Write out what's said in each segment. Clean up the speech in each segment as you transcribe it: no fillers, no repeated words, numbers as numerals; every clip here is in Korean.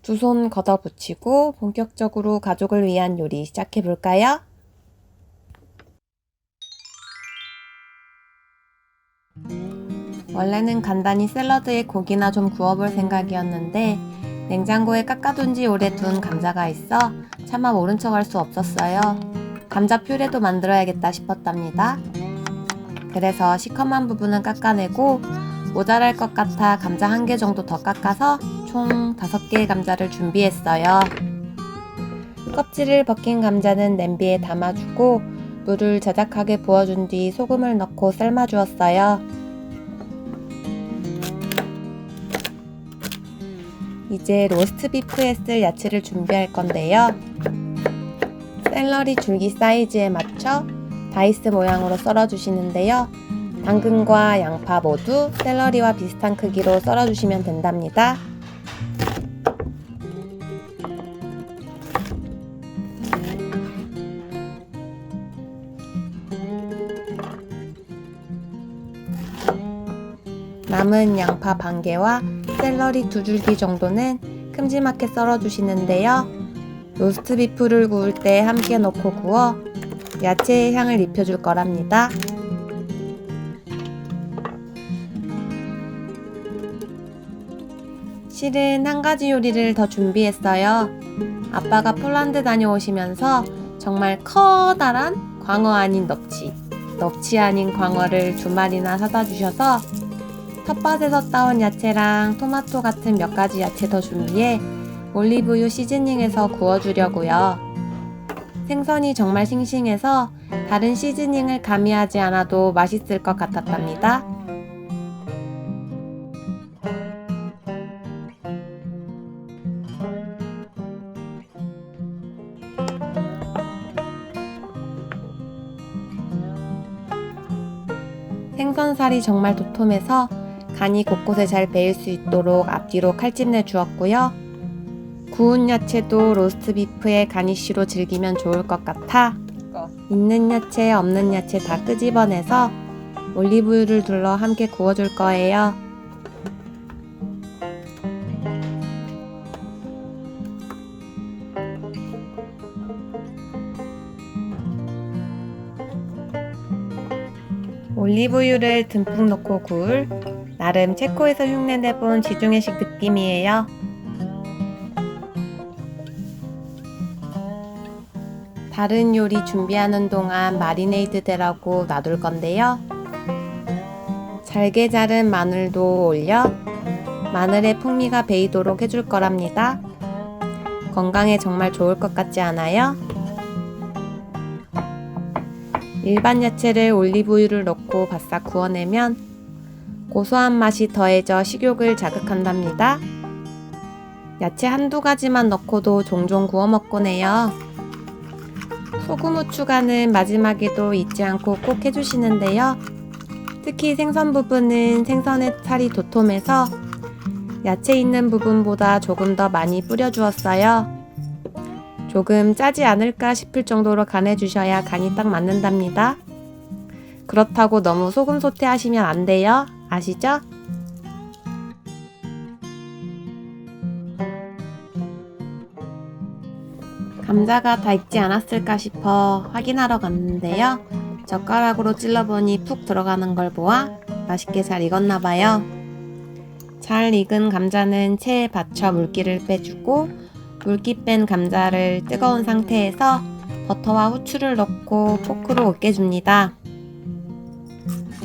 두 손 걷어붙이고 본격적으로 가족을 위한 요리 시작해 볼까요? 원래는 간단히 샐러드에 고기나 좀 구워볼 생각이었는데 냉장고에 깎아둔 지 오래 둔 감자가 있어 차마 모른 척 할 수 없었어요. 감자 퓨레도 만들어야겠다 싶었답니다. 그래서 시커먼 부분은 깎아내고 모자랄 것 같아 감자 1개 정도 더 깎아서 총 5개의 감자를 준비했어요. 껍질을 벗긴 감자는 냄비에 담아주고 물을 자작하게 부어준 뒤 소금을 넣고 삶아주었어요. 이제 로스트 비프에 쓸 야채를 준비할 건데요. 샐러리 줄기 사이즈에 맞춰 다이스 모양으로 썰어주시는데요. 당근과 양파 모두 샐러리와 비슷한 크기로 썰어주시면 된답니다. 남은 양파 반 개와 샐러리 2줄기 정도는 큼지막하게 썰어주시는데요. 로스트 비프를 구울 때 함께 넣고 구워 야채의 향을 입혀줄 거랍니다. 실은 한 가지 요리를 더 준비했어요. 아빠가 폴란드 다녀오시면서 정말 커다란 광어 아닌 넙치 아닌 광어를 2마리나 사다 주셔서 텃밭에서 따온 야채랑 토마토 같은 몇 가지 야채 더 준비해 올리브유 시즈닝해서 구워주려고요. 생선이 정말 싱싱해서 다른 시즈닝을 가미하지 않아도 맛있을 것 같았답니다. 생선살이 정말 도톰해서 간이 곳곳에 잘 배일 수 있도록 앞뒤로 칼집 내 주었고요. 구운 야채도 로스트 비프에 가니쉬로 즐기면 좋을 것 같아 있는 야채 없는 야채 다 끄집어내서 올리브유를 둘러 함께 구워줄 거예요. 올리브유를 듬뿍 넣고 구울 나름 체코에서 흉내내본 지중해식 느낌이에요. 다른 요리 준비하는 동안 마리네이드 되라고 놔둘 건데요. 잘게 자른 마늘도 올려 마늘의 풍미가 배이도록 해줄 거랍니다. 건강에 정말 좋을 것 같지 않아요? 일반 야채를 올리브유를 넣고 바싹 구워내면 고소한 맛이 더해져 식욕을 자극한답니다. 야채 한두 가지만 넣고도 종종 구워 먹곤 해요. 소금 후추 간은 마지막에도 잊지 않고 꼭 해주시는데요. 특히 생선 부분은 생선의 살이 도톰해서 야채 있는 부분보다 조금 더 많이 뿌려주었어요. 조금 짜지 않을까 싶을 정도로 간해주셔야 간이 딱 맞는답니다. 그렇다고 너무 소금 소태하시면 안 돼요. 아시죠? 감자가 다 익지 않았을까 싶어 확인하러 갔는데요. 젓가락으로 찔러보니 푹 들어가는 걸 보아 맛있게 잘 익었나봐요. 잘 익은 감자는 체에 받쳐 물기를 빼주고 물기 뺀 감자를 뜨거운 상태에서 버터와 후추를 넣고 포크로 으깨줍니다.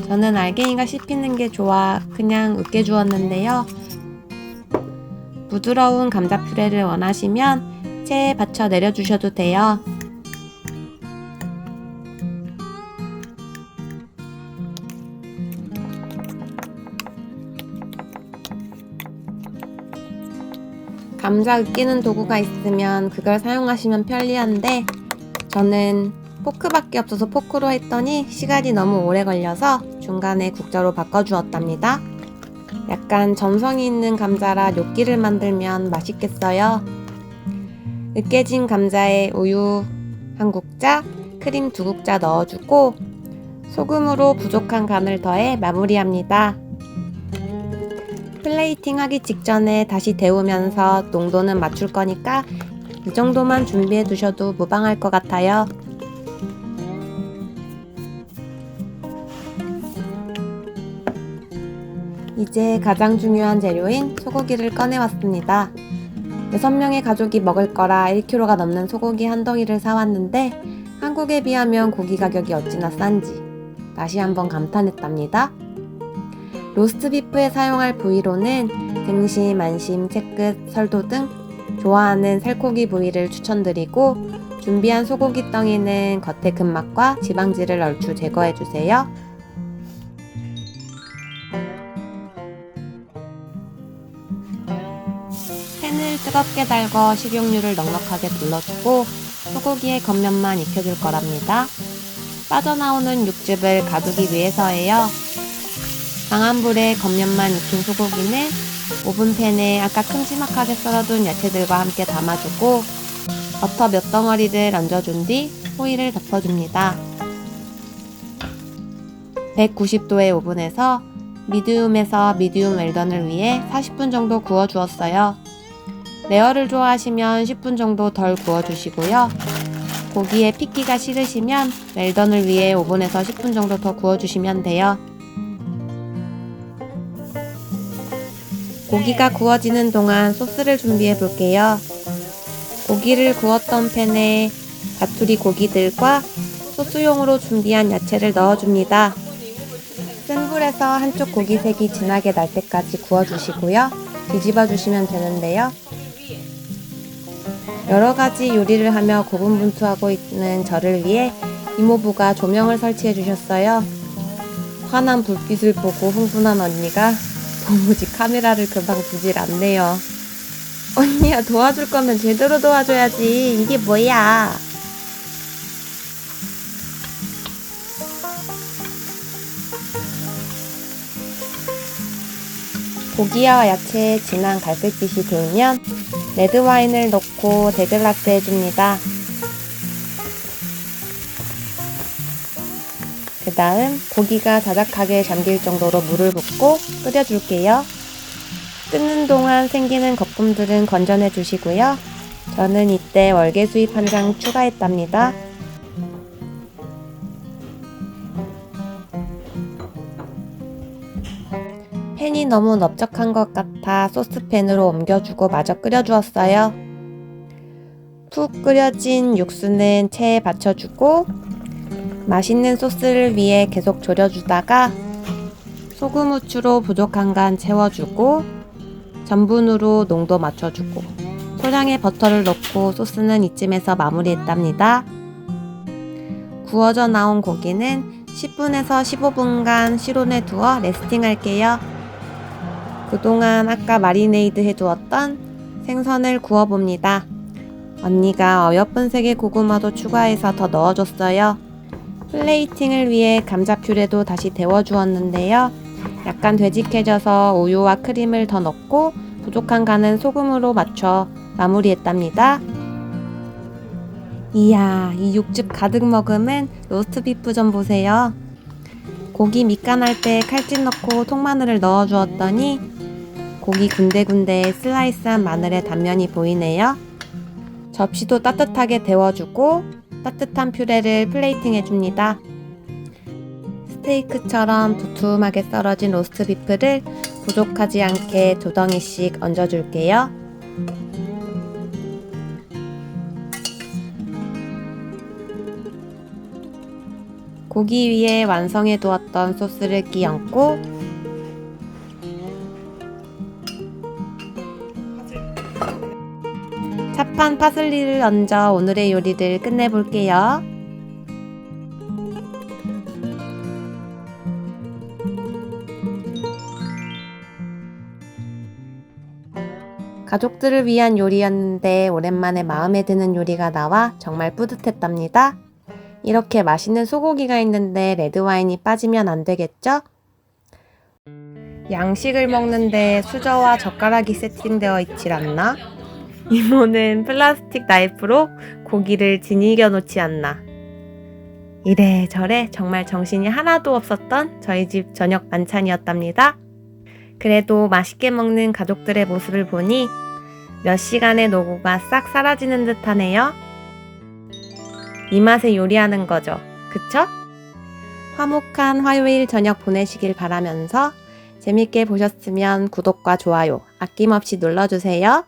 저는 알갱이가 씹히는 게 좋아 그냥 으깨주었는데요. 부드러운 감자 퓨레를 원하시면 체에 받쳐 내려주셔도 돼요. 감자 으깨는 도구가 있으면 그걸 사용하시면 편리한데 저는 포크밖에 없어서 포크로 했더니 시간이 너무 오래 걸려서 중간에 국자로 바꿔주었답니다. 약간 점성이 있는 감자라 뇨끼를 만들면 맛있겠어요. 으깨진 감자에 우유 1국자, 크림 2국자 넣어주고 소금으로 부족한 간을 더해 마무리합니다. 플레이팅 하기 직전에 다시 데우면서 농도는 맞출 거니까 이 정도만 준비해 두셔도 무방할 것 같아요. 이제 가장 중요한 재료인 소고기를 꺼내왔습니다. 6명의 가족이 먹을 거라 1kg가 넘는 소고기 한 덩이를 사왔는데 한국에 비하면 고기 가격이 어찌나 싼지 다시 한번 감탄했답니다. 로스트 비프에 사용할 부위로는 등심, 안심, 채끝, 설도 등 좋아하는 살코기 부위를 추천드리고 준비한 소고기 덩이는 겉의 근막과 지방질을 얼추 제거해주세요. 팬을 뜨겁게 달궈 식용유를 넉넉하게 둘러주고 소고기의 겉면만 익혀줄 거랍니다. 빠져나오는 육즙을 가두기 위해서예요. 강한 불에 겉면만 익힌 소고기는 오븐팬에 아까 큼지막하게 썰어둔 야채들과 함께 담아주고 버터 몇 덩어리를 얹어준 뒤 호일을 덮어줍니다. 190도의 오븐에서 미디움에서 미디움 웰던을 위해 40분 정도 구워주었어요. 레어를 좋아하시면 10분 정도 덜 구워주시고요. 고기에 핏기가 싫으시면 웰던을 위해 오븐에서 10분 정도 더 구워주시면 돼요. 고기가 구워지는 동안 소스를 준비해 볼게요. 고기를 구웠던 팬에 자투리 고기들과 소스용으로 준비한 야채를 넣어줍니다. 센 불에서 한쪽 고기색이 진하게 날 때까지 구워주시고요. 뒤집어 주시면 되는데요. 여러가지 요리를 하며 고군분투하고 있는 저를 위해 이모부가 조명을 설치해 주셨어요. 환한 불빛을 보고 흥분한 언니가 도무지 카메라를 금방 두질 않네요. 언니야, 도와줄 거면 제대로 도와줘야지. 이게 뭐야? 고기와 야채에 진한 갈색빛이 돌면 레드와인을 넣고 데글라스 해줍니다. 그 다음 고기가 자작하게 잠길 정도로 물을 붓고 끓여줄게요. 끓는 동안 생기는 거품들은 건져내 주시고요. 저는 이때 월계수잎 한 장 추가했답니다. 팬이 너무 넓적한 것 같아 소스팬으로 옮겨주고 마저 끓여주었어요. 푹 끓여진 육수는 체에 받쳐주고 맛있는 소스를 위해 계속 졸여주다가 소금, 후추로 부족한 간 채워주고 전분으로 농도 맞춰주고 소량의 버터를 넣고 소스는 이쯤에서 마무리했답니다. 구워져 나온 고기는 10분에서 15분간 실온에 두어 레스팅 할게요. 그동안 아까 마리네이드 해두었던 생선을 구워봅니다. 언니가 어여쁜 색의 고구마도 추가해서 더 넣어줬어요. 플레이팅을 위해 감자 퓨레도 다시 데워주었는데요. 약간 되직해져서 우유와 크림을 더 넣고 부족한 간은 소금으로 맞춰 마무리했답니다. 이야, 이 육즙 가득 머금은 로스트 비프 좀 보세요. 고기 밑간할 때 칼집 넣고 통마늘을 넣어주었더니 고기 군데군데 슬라이스한 마늘의 단면이 보이네요. 접시도 따뜻하게 데워주고 따뜻한 퓨레를 플레이팅 해줍니다. 스테이크처럼 두툼하게 썰어진 로스트 비프를 부족하지 않게 2덩이씩 얹어줄게요. 고기 위에 완성해 두었던 소스를 끼얹고 찹한 파슬리를 얹어 오늘의 요리를 끝내볼게요. 가족들을 위한 요리였는데 오랜만에 마음에 드는 요리가 나와 정말 뿌듯했답니다. 이렇게 맛있는 소고기가 있는데 레드와인이 빠지면 안 되겠죠? 양식을 먹는데 수저와 젓가락이 세팅되어 있질 않나? 이모는 플라스틱 나이프로 고기를 지니겨 놓지 않나? 이래저래 정말 정신이 하나도 없었던 저희 집 저녁 만찬이었답니다. 그래도 맛있게 먹는 가족들의 모습을 보니 몇 시간의 노고가 싹 사라지는 듯하네요. 이 맛에 요리하는 거죠. 그쵸? 화목한 화요일 저녁 보내시길 바라면서 재밌게 보셨으면 구독과 좋아요 아낌없이 눌러주세요.